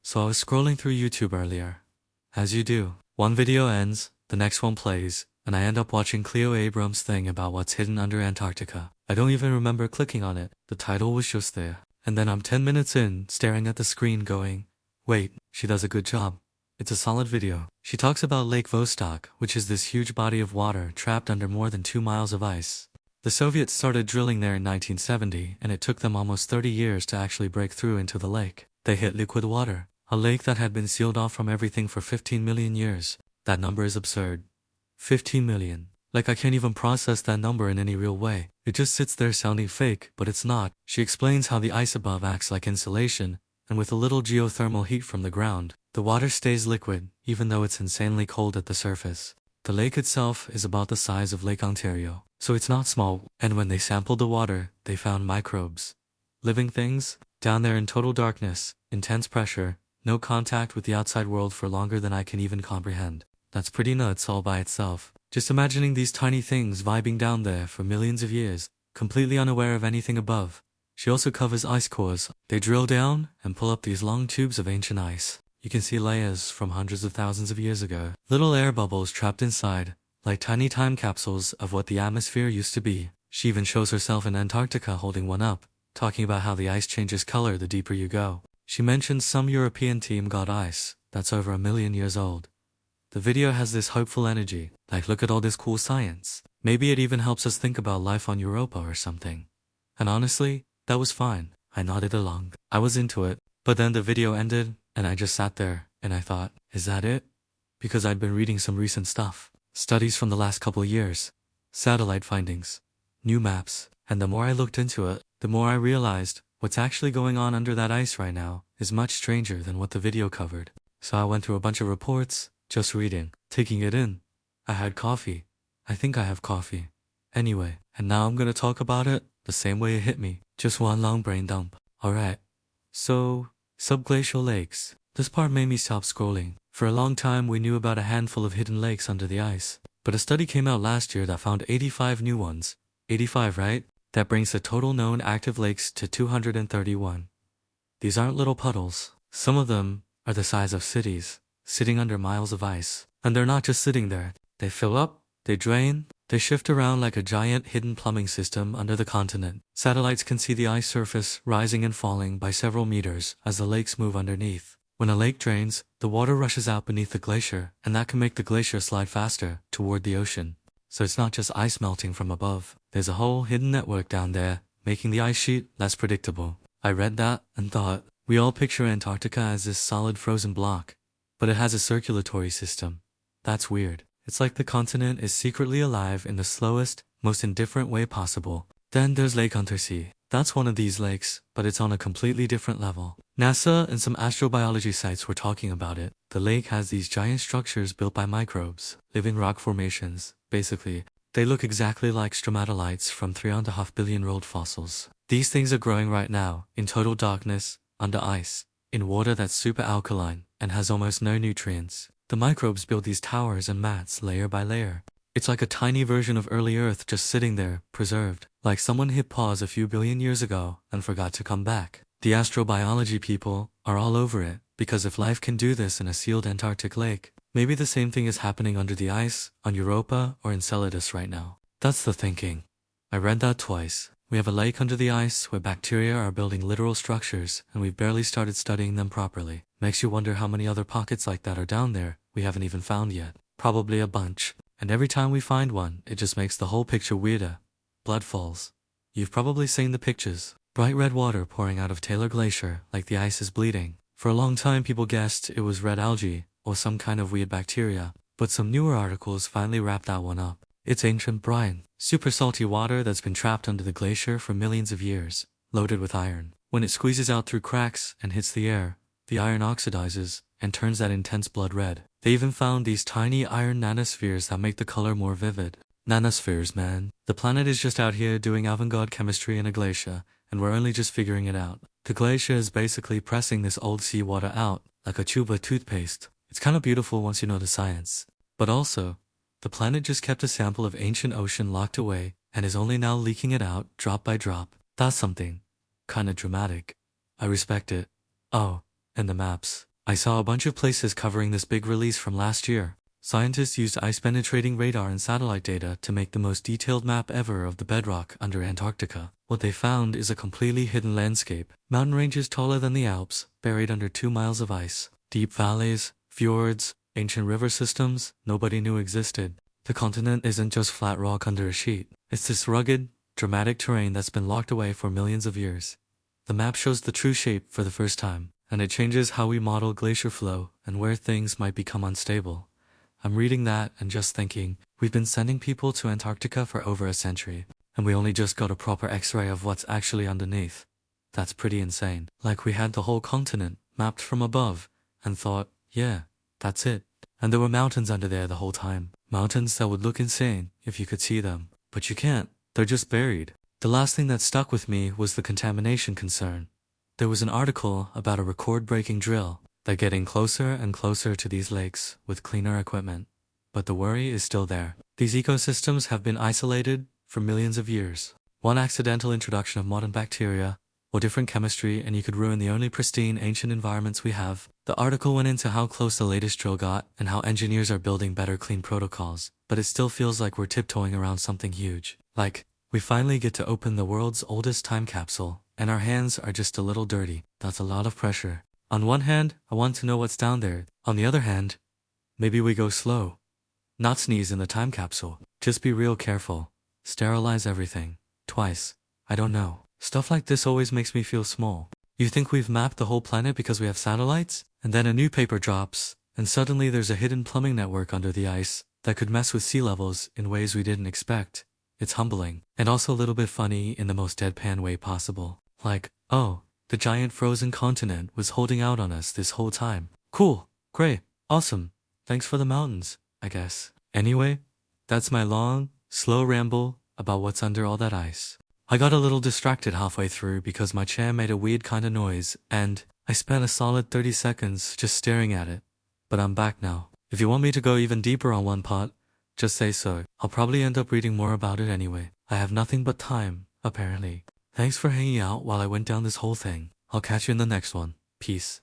So I was scrolling through YouTube earlier. As you do, one video ends, the next one plays, and I end up watching Cleo Abram's thing about what's hidden under Antarctica. I don't even remember clicking on it, the title was just there. And then I'm 10 minutes in, staring at the screen going, wait, she does a good job. It's a solid video. She talks about Lake Vostok, which is this huge body of water trapped under more than 2 miles of ice. The Soviets started drilling there in 1970, and it took them almost 30 years to actually break through into the lake. They hit liquid water, a lake that had been sealed off from everything for 15 million years. That number is absurd. 15 million. Like I can't even process that number in any real way. It just sits there sounding fake, but it's not. She explains how the ice above acts like insulation, and with a little geothermal heat from the ground, the water stays liquid, even though it's insanely cold at the surface. The lake itself is about the size of Lake Ontario, so it's not small, and when they sampled the water, they found microbes. Living things, down there in total darkness, intense pressure, no contact with the outside world for longer than I can even comprehend. That's pretty nuts all by itself. Just imagining these tiny things vibing down there for millions of years, completely unaware of anything above. She also covers ice cores. They drill down and pull up these long tubes of ancient ice. You can see layers from hundreds of thousands of years ago. Little air bubbles trapped inside, like tiny time capsules of what the atmosphere used to be. She even shows herself in Antarctica holding one up, talking about how the ice changes color the deeper you go. She mentions some European team got ice that's over 1 million years old. The video has this hopeful energy, like look at all this cool science. Maybe it even helps us think about life on Europa or something. And honestly, that was fine. I nodded along. I was into it. But then the video ended, and I just sat there, and I thought, is that it? Because I'd been reading some recent stuff. Studies from the last couple years. Satellite findings. New maps. And the more I looked into it, the more I realized what's actually going on under that ice right now is much stranger than what the video covered. So I went through a bunch of reports, just reading, taking it in. I had coffee. I think I have coffee. Anyway, and now I'm gonna talk about it the same way it hit me. Just one long brain dump. Alright. So, subglacial lakes. This part made me stop scrolling. For a long time we knew about a handful of hidden lakes under the ice. But a study came out last year that found 85 new ones. 85, right? That brings the total known active lakes to 231. These aren't little puddles. Some of them are the size of cities, sitting under miles of ice. And they're not just sitting there. They fill up, they drain, they shift around like a giant hidden plumbing system under the continent. Satellites can see the ice surface rising and falling by several meters as the lakes move underneath. When a lake drains, the water rushes out beneath the glacier, and that can make the glacier slide faster toward the ocean. So it's not just ice melting from above. There's a whole hidden network down there, making the ice sheet less predictable. I read that and thought, we all picture Antarctica as this solid frozen block, but it has a circulatory system. That's weird. It's like the continent is secretly alive in the slowest, most indifferent way possible. Then there's Lake Untersee. That's one of these lakes, but it's on a completely different level. NASA and some astrobiology sites were talking about it. The lake has these giant structures built by microbes, living rock formations. Basically, they look exactly like stromatolites from 3.5 billion-year-old fossils. These things are growing right now, in total darkness, under ice, in water that's super alkaline, and has almost no nutrients. The microbes build these towers and mats layer by layer. It's like a tiny version of early Earth just sitting there, preserved. Like someone hit pause a few billion years ago and forgot to come back. The astrobiology people are all over it, because if life can do this in a sealed Antarctic lake, maybe the same thing is happening under the ice, on Europa, or Enceladus right now. That's the thinking. I read that twice. We have a lake under the ice where bacteria are building literal structures, and we've barely started studying them properly. Makes you wonder how many other pockets like that are down there we haven't even found yet. Probably a bunch. And every time we find one, it just makes the whole picture weirder. Blood falls. You've probably seen the pictures. Bright red water pouring out of Taylor Glacier like the ice is bleeding. For a long time people guessed it was red algae or some kind of weird bacteria, but some newer articles finally wrapped that one up. It's ancient brine. Super salty water that's been trapped under the glacier for millions of years, loaded with iron. When it squeezes out through cracks and hits the air, the iron oxidizes and turns that intense blood red. They even found these tiny iron nanospheres that make the color more vivid. Nanospheres, man. The planet is just out here doing avant-garde chemistry in a glacier, and we're only just figuring it out. The glacier is basically pressing this old seawater out, like a tube of toothpaste. It's kind of beautiful once you know the science. But also, the planet just kept a sample of ancient ocean locked away, and is only now leaking it out, drop by drop. That's something. Kinda dramatic. I respect it. Oh, and the maps. I saw a bunch of places covering this big release from last year. Scientists used ice-penetrating radar and satellite data to make the most detailed map ever of the bedrock under Antarctica. What they found is a completely hidden landscape. Mountain ranges taller than the Alps, buried under 2 miles of ice. Deep valleys, fjords, ancient river systems nobody knew existed. The continent isn't just flat rock under a sheet. It's this rugged, dramatic terrain that's been locked away for millions of years. The map shows the true shape for the first time, and it changes how we model glacier flow and where things might become unstable. I'm reading that and just thinking, we've been sending people to Antarctica for over a century, and we only just got a proper X-ray of what's actually underneath. That's pretty insane. Like we had the whole continent mapped from above, and thought, yeah, that's it. And there were mountains under there the whole time. Mountains that would look insane if you could see them. But you can't. They're just buried. The last thing that stuck with me was the contamination concern. There was an article about a record-breaking drill. They're getting closer and closer to these lakes with cleaner equipment. But the worry is still there. These ecosystems have been isolated for millions of years. One accidental introduction of modern bacteria or different chemistry and you could ruin the only pristine ancient environments we have. The article went into how close the latest drill got and how engineers are building better clean protocols. But it still feels like we're tiptoeing around something huge. Like, we finally get to open the world's oldest time capsule, and our hands are just a little dirty. That's a lot of pressure. On one hand, I want to know what's down there. On the other hand, maybe we go slow. Not sneeze in the time capsule. Just be real careful. Sterilize everything. Twice. I don't know. Stuff like this always makes me feel small. You think we've mapped the whole planet because we have satellites? And then a new paper drops, and suddenly there's a hidden plumbing network under the ice that could mess with sea levels in ways we didn't expect. It's humbling, and also a little bit funny in the most deadpan way possible. Like, oh, the giant frozen continent was holding out on us this whole time. Cool, great, awesome, thanks for the mountains, I guess. Anyway, that's my long, slow ramble about what's under all that ice. I got a little distracted halfway through because my chair made a weird kind of noise, and I spent a solid 30 seconds just staring at it. But I'm back now. If you want me to go even deeper on one part, just say so. I'll probably end up reading more about it anyway. I have nothing but time, apparently. Thanks for hanging out while I went down this whole thing. I'll catch you in the next one. Peace.